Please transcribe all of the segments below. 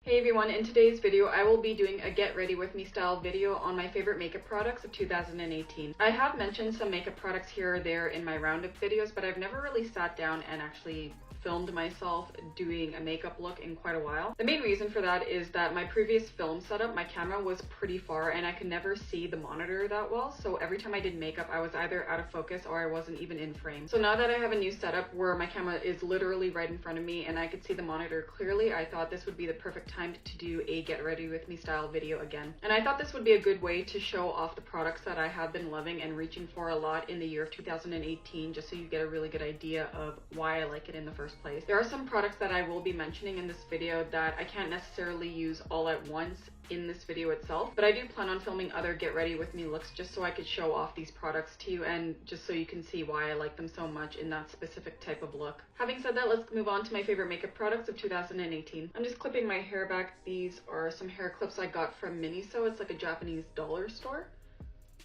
Hey everyone, in today's video I will be doing a get ready with me style video on my favorite makeup products of 2018. I have mentioned some makeup products here or there in my roundup videos, but I've never really sat down and actually filmed myself doing a makeup look in quite a while. The main reason for that is that my previous film setup, my camera was pretty far and I could never see the monitor that well, so every time I did makeup I was either out of focus or I wasn't even in frame. So now that I have a new setup where my camera is literally right in front of me and I could see the monitor clearly, I thought this would be the perfect time to do a get ready with me style video again. And I thought this would be a good way to show off the products that I have been loving and reaching for a lot in the year of 2018, just so you get a really good idea of why I like it in the first place. There are some products that I will be mentioning in this video that I can't necessarily use all at once in this video itself, but I do plan on filming other get ready with me looks just so I could show off these products to you and just so you can see why I like them so much in that specific type of look. Having said that, let's move on to my favorite makeup products of 2018. I'm just clipping my hair back. These are some hair clips I got from Miniso. It's like a Japanese dollar store.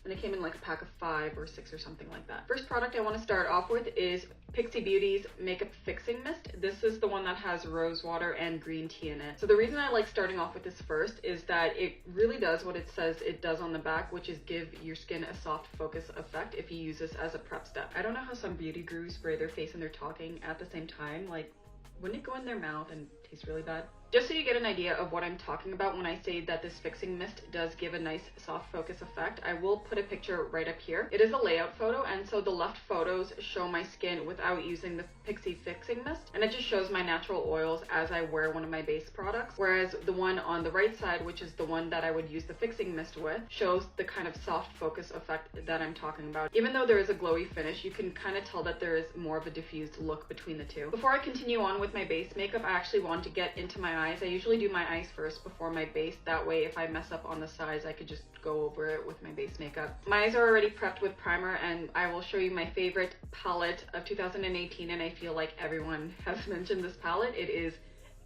And it came in like a pack of 5 or 6 or something like that. First product I want to start off with is Pixi Beauty's Makeup Fixing Mist. This is the one that has rose water and green tea in it. So the reason I like starting off with this first is that it really does what it says it does on the back, which is give your skin a soft focus effect if you use this as a prep step. I don't know how some beauty gurus spray their face and they're talking at the same time. Like, wouldn't it go in their mouth and taste really bad? Just so you get an idea of what I'm talking about when I say that this fixing mist does give a nice soft focus effect, I will put a picture right up here. It is a layout photo, and so the left photos show my skin without using the Pixi Fixing Mist, and it just shows my natural oils as I wear one of my base products, whereas the one on the right side, which is the one that I would use the fixing mist with, shows the kind of soft focus effect that I'm talking about. Even though there is a glowy finish, you can kind of tell that there is more of a diffused look between the two. Before I continue on with my base makeup, I actually want to get into my eyes. I usually do my eyes first before my base. That way, if I mess up on the sides, I could just go over it with my base makeup. My eyes are already prepped with primer, and I will show you my favorite palette of 2018, and I feel like everyone has mentioned this palette. It is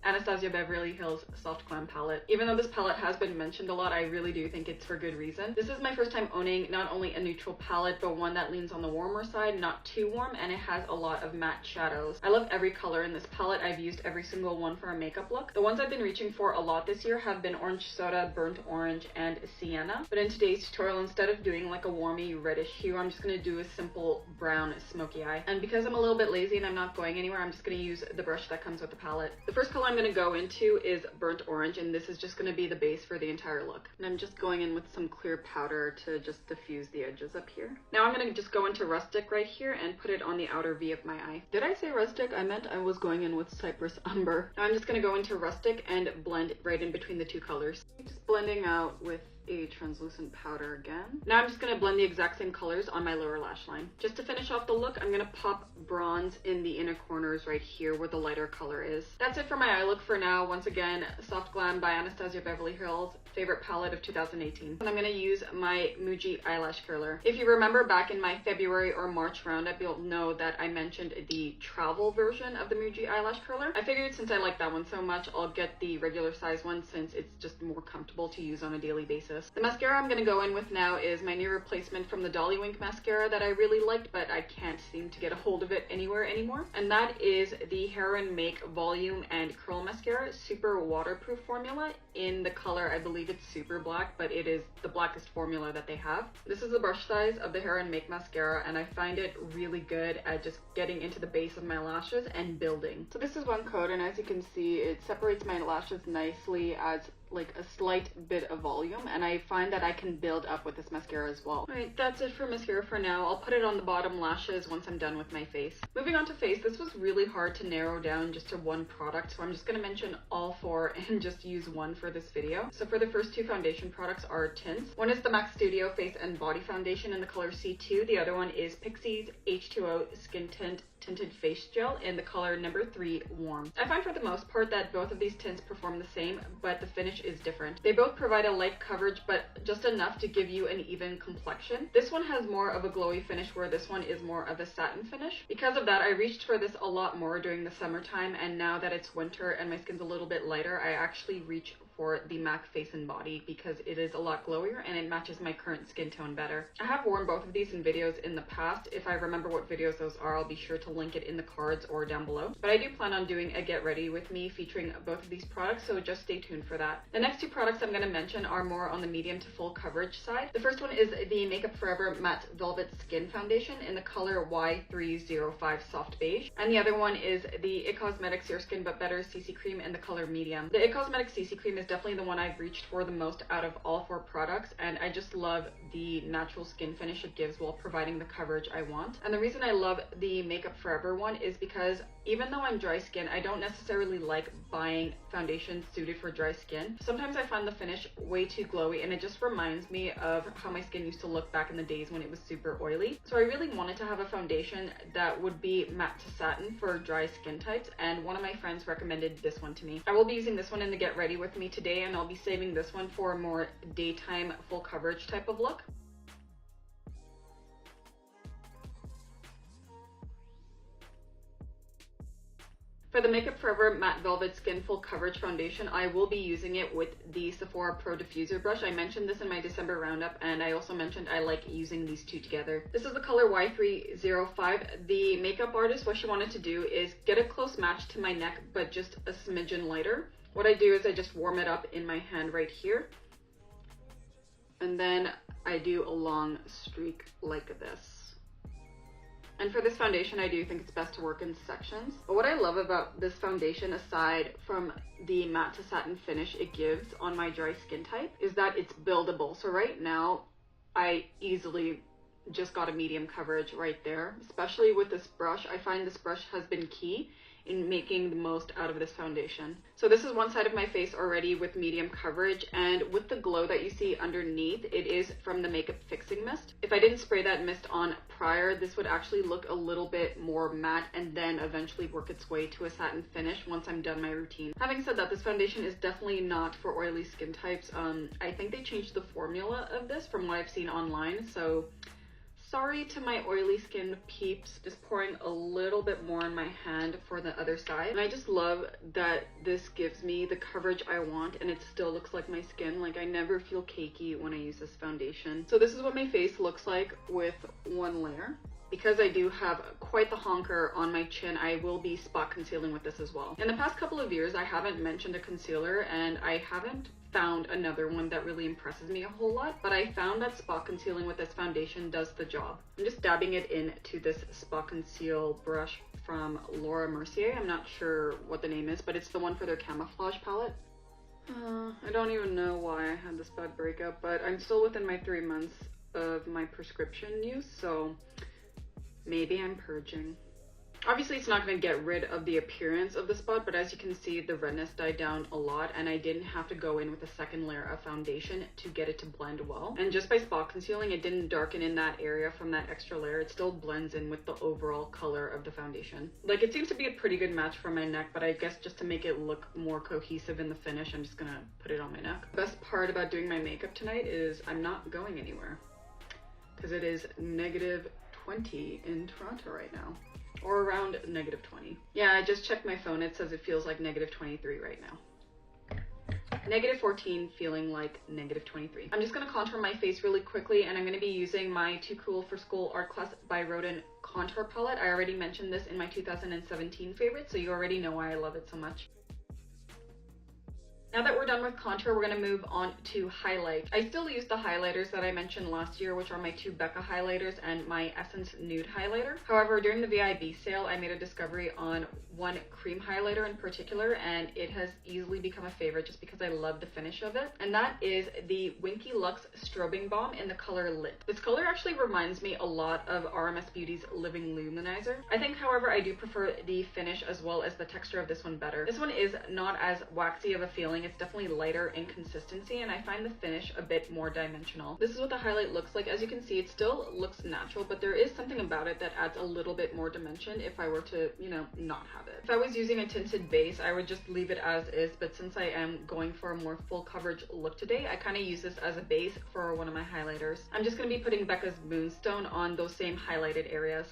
Anastasia Beverly Hills Soft Glam palette. Even though this palette has been mentioned a lot, I really do think it's for good reason. This is my first time owning not only a neutral palette, but one that leans on the warmer side, not too warm, and it has a lot of matte shadows. I love every color in this palette. I've used every single one for a makeup look. The ones I've been reaching for a lot this year have been Orange Soda, Burnt Orange, and Sienna. But in today's tutorial, instead of doing like a warmy reddish hue, I'm just gonna do a simple brown smoky eye. And because I'm a little bit lazy and I'm not going anywhere, I'm just gonna use the brush that comes with the palette. The first color I'm going to go into is Burnt Orange, and this is just going to be the base for the entire look. And I'm just going in with some clear powder to just diffuse the edges up here. Now I'm going to just go into Rustic right here and put it on the outer V of my eye. Did I say Rustic? I meant I was going in with Cypress Umber. Now I'm just going to go into Rustic and blend right in between the two colors. Just blending out with a translucent powder again. Now I'm just going to blend the exact same colors on my lower lash line. Just to finish off the look, I'm going to pop bronze in the inner corners right here where the lighter color is. That's it for my eye look for now. Once again, Soft Glam by Anastasia Beverly Hills, favorite palette of 2018. And I'm going to use my Muji eyelash curler. If you remember back in my February or March roundup, you'll know that I mentioned the travel version of the Muji eyelash curler. I figured since I like that one so much, I'll get the regular size one since it's just more comfortable to use on a daily basis. The mascara I'm going to go in with now is my new replacement from the Dolly Wink mascara that I really liked, but I can't seem to get a hold of it anywhere anymore. And that is the Hair and Make Volume and Curl Mascara Super Waterproof Formula in the color, I believe it's Super Black, but it is the blackest formula that they have. This is the brush size of the Hair and Make mascara, and I find it really good at just getting into the base of my lashes and building. So this is one coat, and as you can see, it separates my lashes nicely, adds like a slight bit of volume, and I find that I can build up with this mascara as well. Alright, that's it for mascara for now. I'll put it on the bottom lashes once I'm done with my face. Moving on to face, this was really hard to narrow down just to one product, so I'm just going to mention all 4 and just use one for this video. So for the first 2 foundation products are tints. One is the MAC Studio Face and Body Foundation in the color C2. The other one is Pixi's H2O Skin Tint Tinted Face Gel in the color number 3 Warm. I find for the most part that both of these tints perform the same, but the finish is different. They both provide a light coverage, but just enough to give you an even complexion. This one has more of a glowy finish, where this one is more of a satin finish. Because of that, I reached for this a lot more during the summertime, and now that it's winter and my skin's a little bit lighter, I actually reach for the MAC Face and Body because it is a lot glowier and it matches my current skin tone better. I have worn both of these in videos in the past. If I remember what videos those are, I'll be sure to link it in the cards or down below. But I do plan on doing a get ready with me featuring both of these products, so just stay tuned for that. The next two products I'm going to mention are more on the medium to full coverage side. The first one is the Makeup Forever Matte Velvet Skin Foundation in the color Y305 Soft Beige. And the other one is the IT Cosmetics Your Skin But Better CC Cream in the color Medium. The IT Cosmetics CC Cream is definitely the one I've reached for the most out of all four products, and I just love the natural skin finish it gives while providing the coverage I want. And the reason I love the Makeup Forever one is because even though I'm dry skin, I don't necessarily like buying foundation suited for dry skin. Sometimes I find the finish way too glowy, and it just reminds me of how my skin used to look back in the days when it was super oily. So I really wanted to have a foundation that would be matte to satin for dry skin types, and one of my friends recommended this one to me. I will be using this one in the Get Ready With Me today, and I'll be saving this one for a more daytime full coverage type of look. For the Makeup Forever Matte Velvet Skin Full Coverage Foundation, I will be using it with the Sephora Pro Diffuser brush. I mentioned this in my December roundup, and I also mentioned I like using these two together. This is the color Y305. The makeup artist, what she wanted to do is get a close match to my neck, but just a smidgen lighter. What I do is I just warm it up in my hand right here, and then I do a long streak like this. And for this foundation, I do think it's best to work in sections. But what I love about this foundation, aside from the matte to satin finish it gives on my dry skin type, is that it's buildable. So right now, I easily just got a medium coverage right there. Especially with this brush, I find this brush has been key in making the most out of this foundation. So this is one side of my face already with medium coverage, and with the glow that you see underneath, it is from the Makeup Fixing Mist. If I didn't spray that mist on prior, this would actually look a little bit more matte and then eventually work its way to a satin finish once I'm done my routine. Having said that, this foundation is definitely not for oily skin types. I think they changed the formula of this from what I've seen online, so sorry to my oily skin peeps. Just pouring a little bit more on my hand for the other side. And I just love that this gives me the coverage I want and it still looks like my skin. Like, I never feel cakey when I use this foundation. So this is what my face looks like with one layer. Because I do have quite the honker on my chin, I will be spot concealing with this as well. In the past couple of years, I haven't mentioned a concealer, and I haven't found another one that really impresses me a whole lot, but I found that spot concealing with this foundation does the job. I'm just dabbing it into this spot conceal brush from Laura Mercier. I'm not sure what the name is, but it's the one for their camouflage palette. I don't even know why I had this bad breakup, but I'm still within my 3 months of my prescription use, so maybe I'm purging. Obviously, it's not going to get rid of the appearance of the spot, but as you can see, the redness died down a lot, and I didn't have to go in with a second layer of foundation to get it to blend well. And just by spot concealing, it didn't darken in that area from that extra layer. It still blends in with the overall color of the foundation. Like, it seems to be a pretty good match for my neck, but I guess just to make it look more cohesive in the finish, I'm just gonna put it on my neck. The best part about doing my makeup tonight is I'm not going anywhere, because it is -20 in Toronto right now. Or around -20. Yeah, I just checked my phone. It says it feels like -23 right now. -14 feeling like -23. I'm just going to contour my face really quickly, and I'm going to be using my Too Cool for School Art Class by Rodin contour palette. I already mentioned this in my 2017 favorite, so you already know why I love it so much. Now that we're done with contour, we're going to move on to highlight. I still use the highlighters that I mentioned last year, which are my two Becca highlighters and my Essence Nude highlighter. However, during the VIB sale, I made a discovery on one cream highlighter in particular, and it has easily become a favorite just because I love the finish of it. And that is the Winky Lux Strobing Balm in the color Lit. This color actually reminds me a lot of RMS Beauty's Living Luminizer. I think, however, I do prefer the finish as well as the texture of this one better. This one is not as waxy of a feeling. It's definitely lighter in consistency, and I find the finish a bit more dimensional. This is what the highlight looks like. As you can see, it still looks natural, but there is something about it that adds a little bit more dimension if I were to, you know, not have it. If I was using a tinted base, I would just leave it as is, but since I am going for a more full coverage look today, I kind of use this as a base for one of my highlighters. I'm just going to be putting Becca's Moonstone on those same highlighted areas.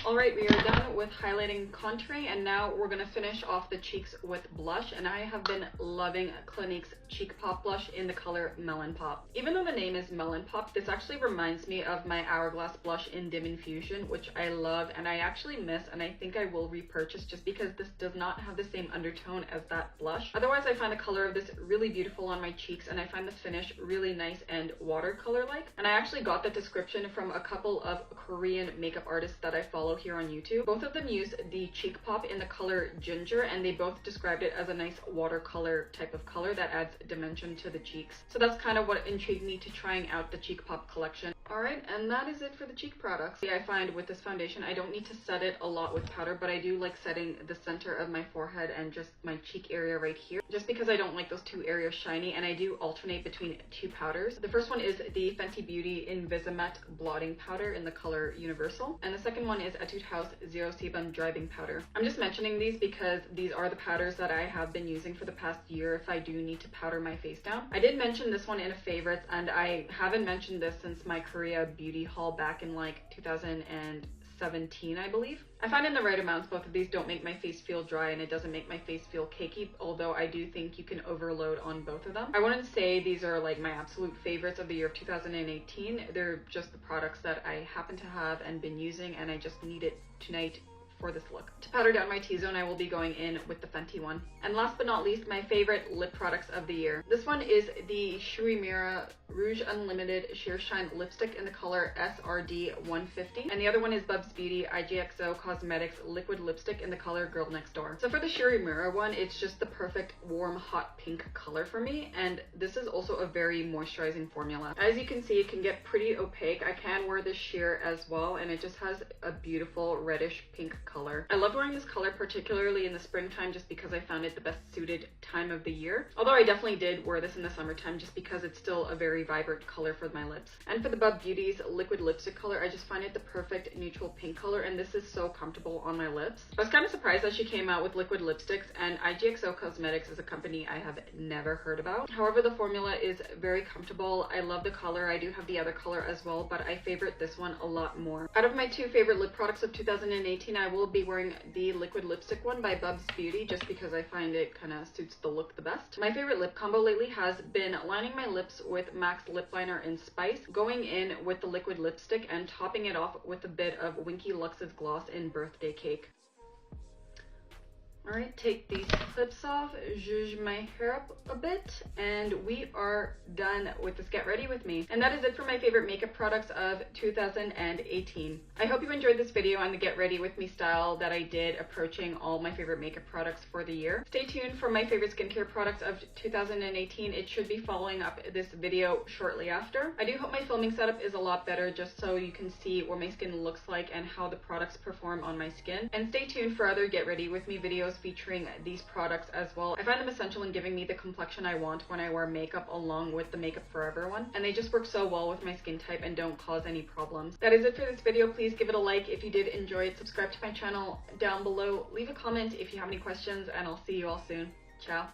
Alright, we are done with highlighting, contouring, and now we're going to finish off the cheeks with blush, and I have been loving loving Clinique's Cheek Pop blush in the color Melon Pop. Even though the name is Melon Pop, this actually reminds me of my Hourglass blush in Dim Infusion, which I love and I actually miss, and I think I will repurchase just because this does not have the same undertone as that blush. Otherwise, I find the color of this really beautiful on my cheeks, and I find the finish really nice and watercolor-like. And I actually got that description from a couple of Korean makeup artists that I follow here on YouTube. Both of them use the Cheek Pop in the color Ginger, and they both described it as a nice watercolor type of color that adds dimension to the cheeks. So that's kind of what intrigued me to trying out the Cheek Pop collection. Alright, and that is it for the cheek products. I find with this foundation, I don't need to set it a lot with powder, but I do like setting the center of my forehead and just my cheek area right here, just because I don't like those two areas shiny, and I do alternate between two powders. The first one is the Fenty Beauty Invisimatte Blotting Powder in the color Universal, and the second one is Etude House Zero Sebum Driving Powder. I'm just mentioning these because these are the powders that I have been using for the past year if I do need to powder my face down. I did mention this one in a favorites, and I haven't mentioned this since my Korea beauty haul back in like 2017, I believe. I find in the right amounts, both of these don't make my face feel dry, and it doesn't make my face feel cakey, although I do think you can overload on both of them. I wouldn't say these are like my absolute favorites of the year of 2018. They're just the products that I happen to have and been using, and I just need it tonight for this look. To powder down my T-zone, I will be going in with the Fenty one. And last but not least, my favorite lip products of the year. This one is the Shuimura Rouge Unlimited Sheer Shine Lipstick in the color SRD 150. And the other one is Bubs Beauty IGXO Cosmetics Liquid Lipstick in the color Girl Next Door. So for the Shuimura one, it's just the perfect warm hot pink color for me, and this is also a very moisturizing formula. As you can see, it can get pretty opaque. I can wear this sheer as well, and it just has a beautiful reddish pink color. I love wearing this color particularly in the springtime just because I found it the best suited time of the year. Although I definitely did wear this in the summertime just because it's still a very vibrant color for my lips. And for the Bub Beauty's liquid lipstick color, I just find it the perfect neutral pink color, and this is so comfortable on my lips. I was kind of surprised that she came out with liquid lipsticks, and IGXO Cosmetics is a company I have never heard about. However, the formula is very comfortable. I love the color. I do have the other color as well, but I favorite this one a lot more. Out of my two favorite lip products of 2018, I will be wearing the liquid lipstick one by Bubs Beauty just because I find it kind of suits the look the best. My favorite lip combo lately has been lining my lips with MAC's lip liner in Spice, going in with the liquid lipstick, and topping it off with a bit of Winky Lux's gloss in Birthday Cake. Alright, take these clips off, zhuzh my hair up a bit, and we are done with this Get Ready With Me. And that is it for my favorite makeup products of 2018. I hope you enjoyed this video on the Get Ready With Me style that I did approaching all my favorite makeup products for the year. Stay tuned for my favorite skincare products of 2018. It should be following up this video shortly after. I do hope my filming setup is a lot better just so you can see what my skin looks like and how the products perform on my skin. And stay tuned for other Get Ready With Me videos featuring these products as well. I find them essential in giving me the complexion I want when I wear makeup along with the Makeup Forever one, and they just work so well with my skin type and don't cause any problems. That is it for this video. Please give it a like if you did enjoy it. Subscribe to my channel down below. Leave a comment if you have any questions, and I'll see you all soon. Ciao.